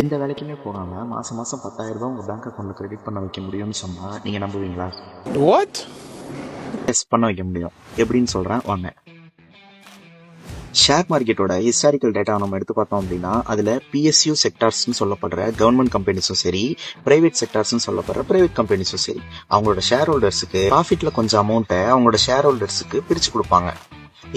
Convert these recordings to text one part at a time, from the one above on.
எந்த வேலைக்குமே போகாம மாசம் மாசம் 10,000 உங்க பேங்க் அக்கௌண்ட்ல கிரெடிட் பண்ண வைக்க முடியும்னு சொன்னா நீங்க நம்புவீங்களா? வாட்? எஸ், பண்ண வைக்க முடியும். எப்படின்னு சொல்றேன் வாங்க. ஷேர் மார்க்கெட்டோட ஹிஸ்டாரிக்கல் டேட்டா நம்ம எடுத்து பார்த்தோம் அப்படின்னா அதுல PSU செக்டார்ஸ்னு சொல்லப்படுற கவர்மெண்ட் கம்பெனிஸும் சரி, பிரைவேட் செக்டார்ஸ்னு சொல்லப்படுற பிரைவேட் கம்பெனிஸும் சரி, அவங்களோட ஷேர் ஹோல்டர்ஸுக்கு ப்ராஃபிட்ல கொஞ்சம் அமௌண்ட்டை அவங்களோட ஷேர் ஹோல்டர்ஸுக்கு பிரிச்சு கொடுப்பாங்க.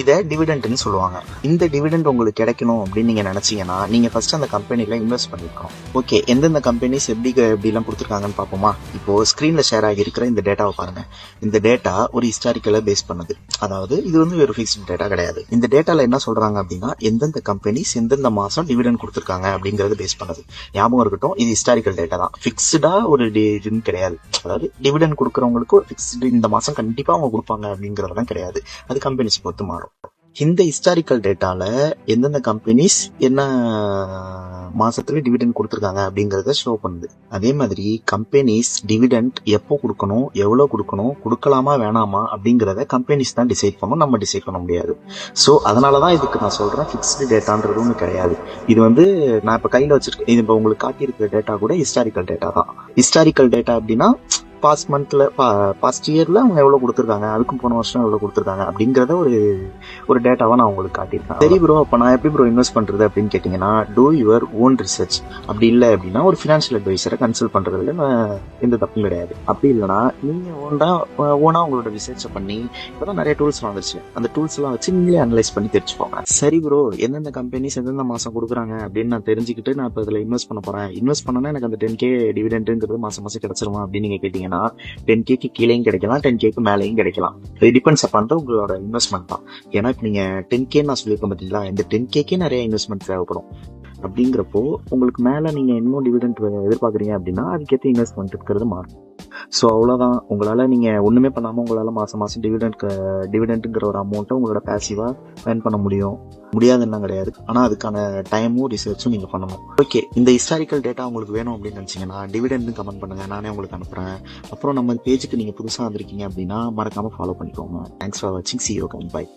இதை டிவிடெண்ட்னு சொல்லுவாங்க. இந்த டிவிடெண்ட் உங்களுக்கு கிடைக்கணும் அப்படின்னு நீங்க நினைச்சீங்கன்னா நீங்க ஃபர்ஸ்ட் அந்த கம்பெனில இன்வெஸ்ட் பண்ணிருக்கணும். ஓகே, எந்தெந்த கம்பெனிஸ் எப்படிலாம் கொடுத்துருக்காங்கன்னு பார்ப்போமா? இப்போ ஸ்கிரீன்ல ஷேர் ஆகி இருக்கிற இந்த டேட்டாவை பாருங்க. இந்த டேட்டா ஒரு ஹிஸ்டாரிக்கலை பேஸ் பண்ணுது. அதாவது இது வந்து ஒரு ஃபிக்ஸ்ட் டேட்டா கிடையாது. இந்த டேட்டால என்ன சொல்றாங்க அப்படின்னா எந்தெந்த கம்பெனிஸ் எந்தெந்த மாசம் டிவிடெண்ட் கொடுத்துருக்காங்க அப்படிங்கறது பேஸ் பண்ணுது. ஞாபகம் இருக்கட்டும், இது ஹிஸ்டாரிக்கல் டேட்டா தான். ஃபிக்ஸ்டா ஒரு இதுன்னு கிடையாது. அதாவது டிவிடெண்ட் கொடுக்கறவங்களுக்கு ஒரு ஃபிக்ஸ்டு இந்த மாசம் கண்டிப்பா அவங்க கொடுப்பாங்க அப்படிங்கறதெல்லாம் கிடையாது. அது கம்பெனிஸ் பொறுத்து மாறும். இந்த ஹிஸ்டாரிக்கல் டேட்டால எந்தெந்த கம்பெனிஸ் என்ன மாசத்துல டிவிடெண்ட் கொடுத்துருக்காங்க அப்படிங்கறத ஷோ பண்ணுது. அதே மாதிரி கம்பெனிஸ் டிவிடெண்ட் எப்போ கொடுக்கணும், எவ்வளவு கொடுக்கணும், கொடுக்கலாமா வேணாமா அப்படிங்கறத கம்பெனிஸ் தான் டிசைட் பண்ணணும், நம்ம டிசைட் பண்ண முடியாது. ஸோ அதனாலதான் இதுக்கு நான் சொல்றேன் ஃபிக்ஸ்டு டேட்டான்றது ஒன்று கிடையாது. இது வந்து நான் இப்ப கையில வச்சிருக்கேன். இது இப்போ உங்களுக்கு காட்டியிருக்கிற டேட்டா கூட ஹிஸ்டாரிக்கல் டேட்டா தான். ஹிஸ்டாரிக்கல் டேட்டா அப்படின்னா பாஸ்ட் மந்த்ல பாஸ்ட் இயர்ல அவங்க எவ்வளவு கொடுத்துருக்காங்க, அதுக்கும் போன வருஷம் எவ்வளவு கொடுத்துருக்காங்க அப்படிங்கறத ஒரு டேட்டாவா நான் உங்களுக்கு காட்டியிருக்கேன். சரி ப்ரோ, அப்ப நான் எப்படி ப்ரோ இன்வெஸ்ட் பண்றது அப்படின்னு கேட்டீங்கன்னா, டூ யுவர் ஓன் ரிசர்ச். அப்படி இல்லை அப்படின்னா ஒரு ஃபினான்ஷியல் அட்வைசரை கன்சல்ட் பண்றதுல எந்த தப்பும் கிடையாது. அப்படி இல்லைன்னா நீங்க ஓனா உங்களோட ரிசர்ச்சை பண்ணி, இப்பதான் நிறைய டூல்ஸ் வந்துருச்சு, அந்த டூல்ஸ் எல்லாம் வச்சு நீங்களே அனலைஸ் பண்ணி தெரிஞ்சுக்கோங்க. சரி ப்ரோ, எந்தெந்த கம்பெனிஸ் எந்தெந்த மாசம் கொடுக்குறாங்க அப்படின்னு நான் தெரிஞ்சுக்கிட்டு நான் இப்போ இதுல இன்வெஸ்ட் பண்ண போறேன். இன்வெஸ்ட் பண்ணனா எனக்கு அந்த 10K டிவிடெண்ட்ங்கிறது மாசம் மாசம் கிடைச்சிருமா அப்படின்னு நீங்க கேட்டீங்கன்னா 10K கீழேயும் கிடைக்கலாம், 10K மேலேயும் கிடைக்கலாம். இது டிபெண்ட்ஸ் அப்பான் உங்களோட இன்வெஸ்ட்மெண்ட் தான். ஏன்னா இப்போ நீங்க 10K நான் சொல்லியிருக்கேன் பார்த்தீங்களா, இந்த 10K நிறைய இன்வெஸ்ட்மெண்ட் தேவைப்படும். அப்படிங்கிறப்போ உங்களுக்கு மேல நீங்க இன்னும் டிவிடெண்ட் எதிர்பார்க்குறீங்க அப்படின்னா அதுக்கேற்ற இன்வெஸ்ட்மெண்ட் இருக்கிறது மாறும். ஸோ அவ்வளோதான். உங்களால நீங்க ஒண்ணுமே பண்ணாம உங்களால மாசம் மாசம் டிவிடெண்ட்ங்கிற ஒரு அமௌண்ட்டை உங்களோட பேசிவா ஏர்ன் பண்ண முடியாதுன்னா கிடையாது. ஆனா அதுக்கான டைமும் ரிசர்ச்சும் நீங்க பண்ணணும். ஓகே, இந்த ஹிஸ்டாரிக்கல் டேட்டா உங்களுக்கு வேணும் அப்படின்னு நினைச்சீங்கன்னா டிவிடெண்ட் கமெண்ட் பண்ணுங்க, நானே உங்களுக்கு அனுப்புறேன். அப்புறம் நம்ம பேஜுக்கு நீங்க புதுசா வந்திருக்கீங்க அப்படின்னா மறக்காம ஃபாலோ பண்ணிக்கோங்க. தேங்க்ஸ் ஃபார் வாட்சிங். See you again. Bye.